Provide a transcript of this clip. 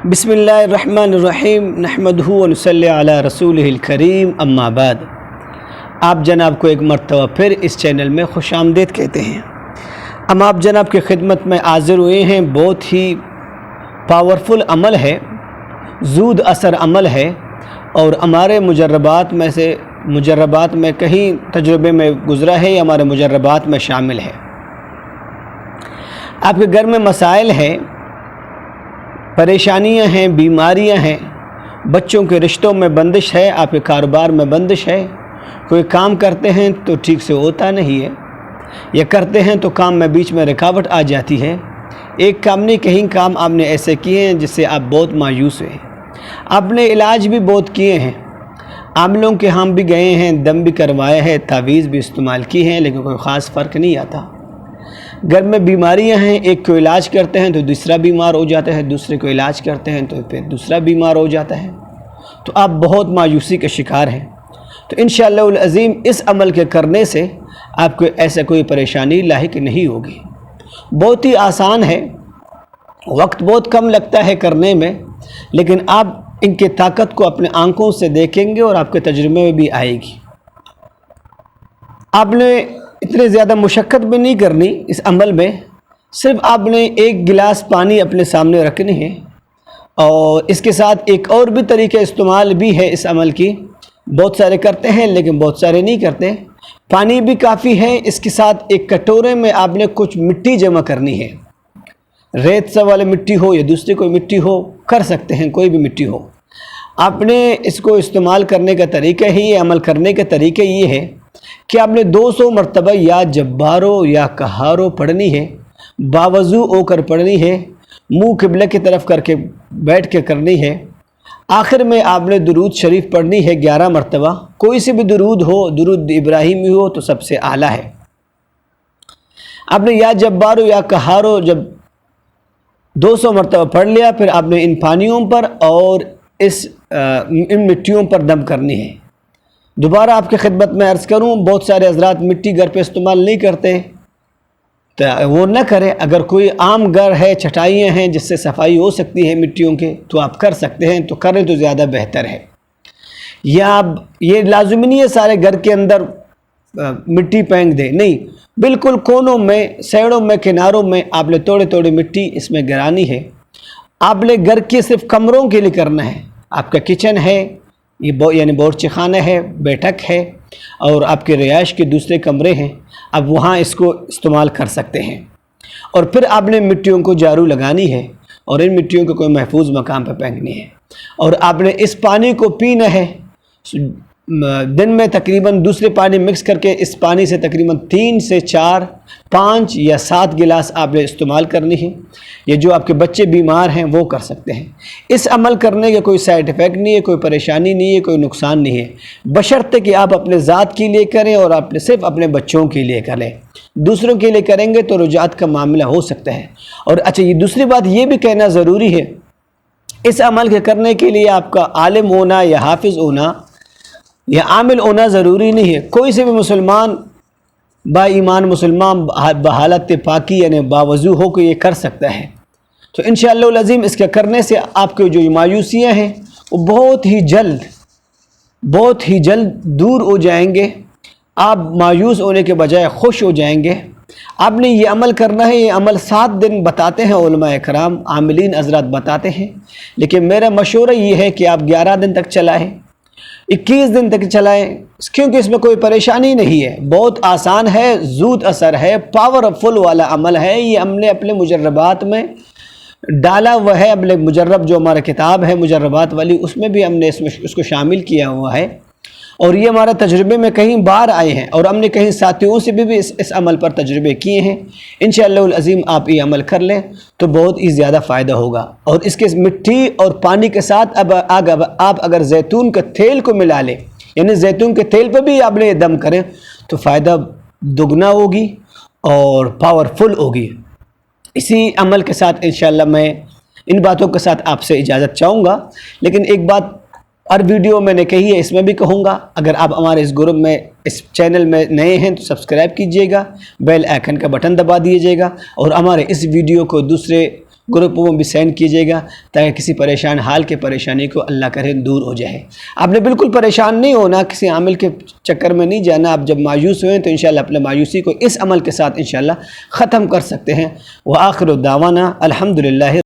बिस्मिल्लाहिर्रहमानिर्रहीम नहमदहु व नसल्ली अला रसूलिहिल करीम अम्मा बाद। आप जनाब को एक मरतबा फिर इस चैनल में खुश आमदीद कहते हैं। हम आप जनाब की खिदमत में हाज़िर हुए हैं। बहुत ही पावरफुल अमल है, ज़ूद असर अमल है और हमारे मुजर्रबात में कहीं तजुर्बे में गुज़रा है, हमारे मुजर्रबात में शामिल है। आपके घर में मसाइल हैं, परेशानियां हैं, बीमारियां हैं, बच्चों के रिश्तों में बंदिश है, आपके कारोबार में बंदिश है, कोई काम करते हैं तो ठीक से होता नहीं है, या करते हैं तो काम में बीच में रुकावट आ जाती है। एक काम नहीं, कहीं काम आपने ऐसे किए हैं जिससे आप बहुत मायूस हुए। आपने इलाज भी बहुत किए हैं, आमलों के हम भी गए हैं, दम भी करवाए हैं, तावीज़ भी इस्तेमाल की हैं, लेकिन कोई ख़ास फ़र्क नहीं आता। घर में बीमारियां हैं, एक को इलाज करते हैं तो दूसरा बीमार हो जाता है, दूसरे को इलाज करते हैं तो फिर दूसरा बीमार हो जाता है, तो आप बहुत मायूसी के शिकार हैं। तो इंशाअल्लाह अज़ीम इस अमल के करने से आपको ऐसा कोई परेशानी लाहिक नहीं होगी। बहुत ही आसान है, वक्त बहुत कम लगता है करने में, लेकिन आप इनके ताकत को अपने आंखों से देखेंगे और आपके तजुर्बे में भी आएगी। आपने इतने ज़्यादा मुशक्क़त भी नहीं करनी इस अमल में, सिर्फ आपने एक गिलास पानी अपने सामने रखनी है। और इसके साथ एक और भी तरीक़ा इस्तेमाल भी है इस अमल की, बहुत सारे करते हैं लेकिन बहुत सारे नहीं करते। पानी भी काफ़ी है, इसके साथ एक कटोरे में आपने कुछ मिट्टी जमा करनी है, रेत सा वाली मिट्टी हो या दूसरी कोई मिट्टी हो, कर सकते हैं, कोई भी मिट्टी हो। आपने इसको इस्तेमाल करने का तरीका ही, अमल करने का तरीका ये है कि आपने 200 मरतबा या जब्बारो या कहारो पढ़नी है, बावज़ू होकर पढ़नी है, मुँह क़िबला की तरफ करके बैठ के करनी है। आखिर में आपने दुरूद शरीफ पढ़नी है 11 मरतबा, कोई से भी दुरूद हो, दुरूद इब्राहिमी हो तो सबसे आला है। आपने या जब्बारो या कहारो जब 200 मरतबा पढ़ लिया, फिर आपने इन पानियों पर और इन मिट्टियों पर दम करनी है। दोबारा आपकी खिदमत में अर्ज़ करूं, बहुत सारे हज़रात मिट्टी घर पे इस्तेमाल नहीं करते, तो वो न करें। अगर कोई आम घर है, चटाइयाँ हैं जिससे सफाई हो सकती है मिट्टियों के, तो आप कर सकते हैं, तो करें तो ज़्यादा बेहतर है। या आप ये लाज़मी नहीं है सारे घर के अंदर मिट्टी फेंक दें, नहीं, बिल्कुल कोनों में, साइडों में, किनारों में आपने थोड़ी थोड़ी मिट्टी इसमें गिरानी है। आपने घर के सिर्फ कमरों के लिए करना है। आपका किचन है, ये यानी बावर्ची खाना है, बैठक है और आपके रिहाइश के दूसरे कमरे हैं, अब वहाँ इसको इस्तेमाल कर सकते हैं। और फिर आपने मिट्टियों को झाड़ू लगानी है और इन मिट्टियों को कोई महफूज मकाम पर फेंकनी है। और आपने इस पानी को पीना है दिन में तकरीबन, दूसरे पानी मिक्स करके इस पानी से तकरीबन 3 से 4, 5 या 7 गिलास आपने इस्तेमाल करनी है। ये जो आपके बच्चे बीमार हैं वो कर सकते हैं। इस अमल करने के कोई साइड इफ़ेक्ट नहीं है, कोई परेशानी नहीं है, कोई नुकसान नहीं है, बशर्ते कि आप अपने ज़ात के लिए करें और आप सिर्फ अपने बच्चों के लिए करें। दूसरों के लिए करेंगे तो रुजात का मामला हो सकता है। और अच्छा, ये दूसरी बात ये भी कहना ज़रूरी है, इस अमल के करने के लिए आपका आलिम होना या हाफिज़ होना या आमिल होना ज़रूरी नहीं है। कोई से भी मुसलमान बाईमान मुसलमान बहालत पाकी यानी बावज़ू हो के ये कर सकता है। तो इंशाअल्लाह अज़ीम इसके करने से आपके जो मायूसियाँ हैं वो बहुत ही जल्द दूर हो जाएंगे। आप मायूस होने के बजाय खुश हो जाएंगे। आपने ये अमल करना है। ये अमल 7 दिन बताते हैं उलमा इकराम, आमिलीन हज़रात बताते हैं, लेकिन मेरा मशवरा ये है कि आप 11 दिन तक चलाएँ, 21 दिन तक चलाएं, क्योंकि इसमें कोई परेशानी नहीं है, बहुत आसान है, ज़ूद असर है, पावरफुल वाला अमल है। ये हमने अपने मुजर्रबात में डाला हुआ है, अपने मुजर्रब जो हमारा किताब है मुजर्रबात वाली, उसमें भी हमने इसको शामिल किया हुआ है। और ये हमारे तजुर्बे में कहीं बार आए हैं और हमने कहीं साथियों से भी इस अमल पर तजुर्बे किए हैं। इंशाअल्लाह अज़ीम आप ये अमल कर लें तो बहुत ही ज़्यादा फ़ायदा होगा। और इसके मिट्टी और पानी के साथ अब आप अगर जैतून के तेल को मिला लें, यानी जैतून के तेल पर भी आपने दम करें, तो फ़ायदा दुगना होगी और पावरफुल होगी। इसी अमल के साथ इंशाअल्लाह मैं इन बातों के साथ आपसे इजाज़त चाहूँगा। लेकिन एक बात और वीडियो मैंने कही है, इसमें भी कहूँगा, अगर आप हमारे इस ग्रुप में, इस चैनल में नए हैं तो सब्सक्राइब कीजिएगा, बेल आइकन का बटन दबा दीजिएगा और हमारे इस वीडियो को दूसरे گروپوں میں بھی سینڈ کیجیے گا تاکہ کسی پریشان حال کے پریشانی کو اللہ کرے دور ہو جائے۔ آپ نے بالکل پریشان نہیں ہونا، کسی عمل کے چکر میں نہیں جانا۔ آپ جب مایوس ہوئیں تو انشاءاللہ اپنے مایوسی کو اس عمل کے ساتھ انشاءاللہ ختم کر سکتے ہیں۔ وآخر دعوانا الحمدللہ۔